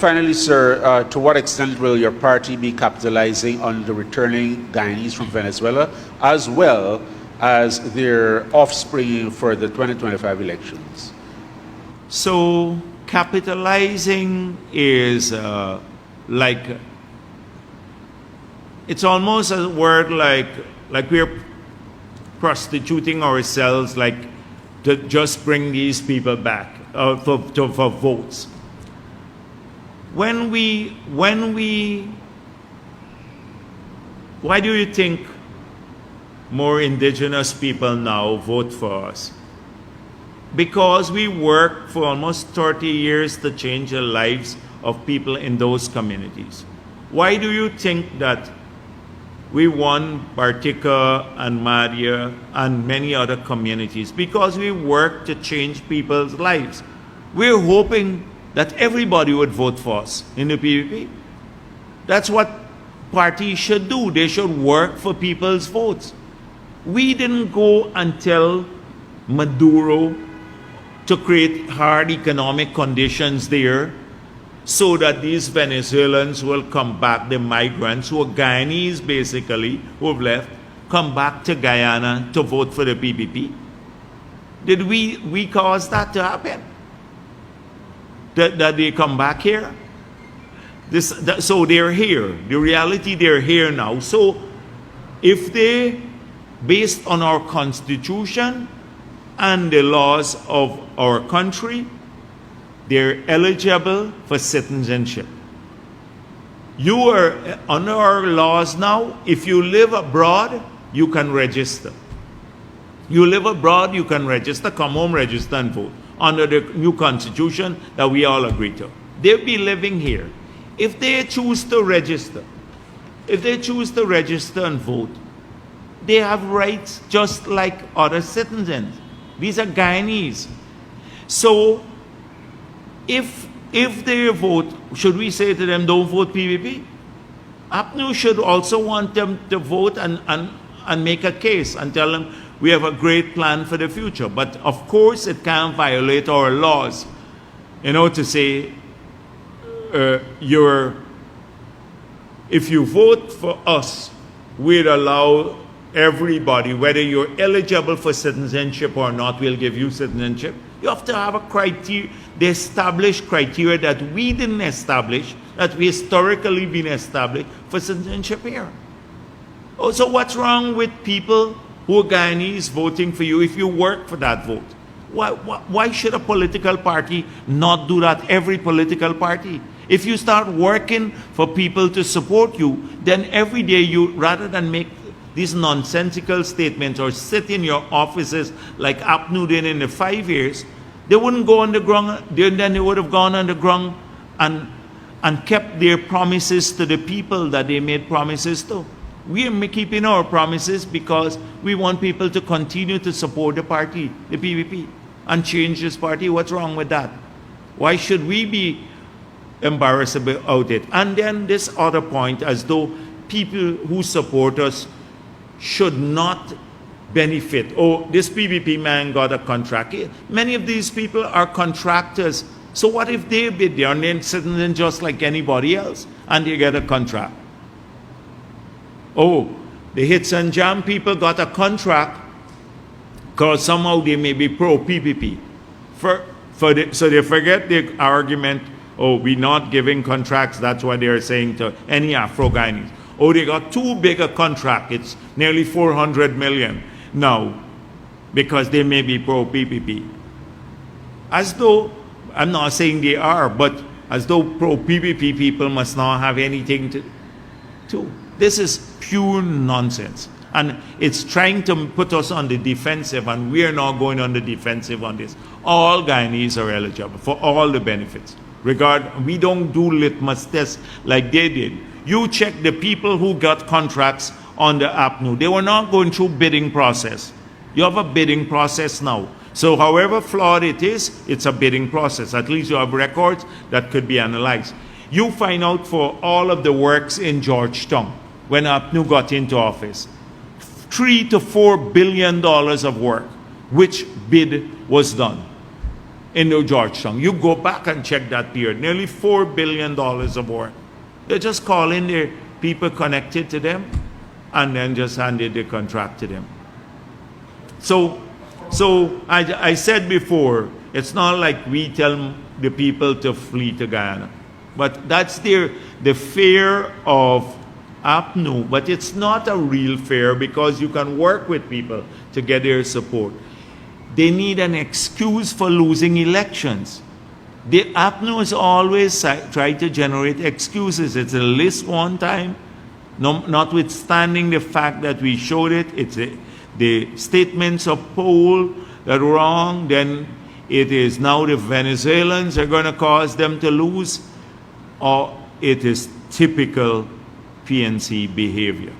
finally, sir, to what extent will your party be capitalizing on the returning Guyanese from Venezuela, as well as their offspring for the 2025 elections? So, capitalizing is it's almost a word like we're prostituting ourselves, like to just bring these people back for votes. Why do you think more indigenous people now vote for us? Because we worked for almost 30 years to change the lives of people in those communities. Why do you think that we won Bartica and Madia and many other communities? Because we worked to change people's lives. We're hoping that everybody would vote for us in the PPP. That's what parties should do. They should work for people's votes. We didn't go and tell Maduro to create hard economic conditions there so that these Venezuelans will come back, the migrants who are Guyanese basically, who have left, come back to Guyana to vote for the PPP. Did we cause that to happen? That they come back here? So they're here. The reality, they're here now. So if they, based on our constitution and the laws of our country, they're eligible for citizenship. You are, under our laws now, if you live abroad, you can register. You live abroad, you can register, come home, register and vote under the new constitution that we all agree to. They'll be living here. If they choose to register, and vote, they have rights just like other citizens. These are Guyanese. So if they vote, should we say to them, don't vote PPP? APNU should also want them to vote and make a case and tell them we have a great plan for the future. But of course it can't violate our laws, to say if you vote for us, we'd allow everybody, whether you're eligible for citizenship or not, we'll give you citizenship. You have to have a criteria, the established criteria that we didn't establish, that we historically been established for citizenship here. Oh, so what's wrong with people who are Guyanese voting for you if you work for that vote? Why should a political party not do that? Every political party. If you start working for people to support you, then every day you, rather than make these nonsensical statements or sit in your offices like APNU did in the 5 years, they wouldn't go underground, then they would have gone underground and kept their promises to the people that they made promises to. We are keeping our promises because we want people to continue to support the party, the PPP, and change this party. What's wrong with that? Why should we be embarrassed about it? And then this other point, as though people who support us should not benefit. Oh, this PPP man got a contract. Many of these people are contractors. So what if they bid there and then citizen just like anybody else and they get a contract? Oh, the hits and jam people got a contract because somehow they may be pro-PPP. So they forget the argument, oh, we're not giving contracts, that's what they're saying to any Afro-Guyanese. Oh, they got too big a contract, it's nearly 400 million now, because they may be pro-PPP. As though, I'm not saying they are, but as though pro-PPP people must not have anything to do. This is pure nonsense. And it's trying to put us on the defensive, and we are not going on the defensive on this. All Guyanese are eligible for all the benefits. We don't do litmus tests like they did. You check the people who got contracts on the APNU. They were not going through bidding process. You have a bidding process now. So however flawed it is, it's a bidding process. At least you have records that could be analyzed. You find out for all of the works in Georgetown when APNU got into office, $3 to $4 billion of work, which bid was done. in New Georgetown. You go back and check that period. Nearly $4 billion of work. They just call in their people connected to them and then just handed the contract to them. So I said before, it's not like we tell the people to flee to Guyana. But that's the fear of APNU. But it's not a real fear because you can work with people to get their support. They need an excuse for losing elections. The APNU is always trying to generate excuses. It's a list one time, notwithstanding the fact that we showed it. It's the statements of poll that were wrong. Then it is now the Venezuelans are going to cause them to lose. Or it is typical PNC behavior.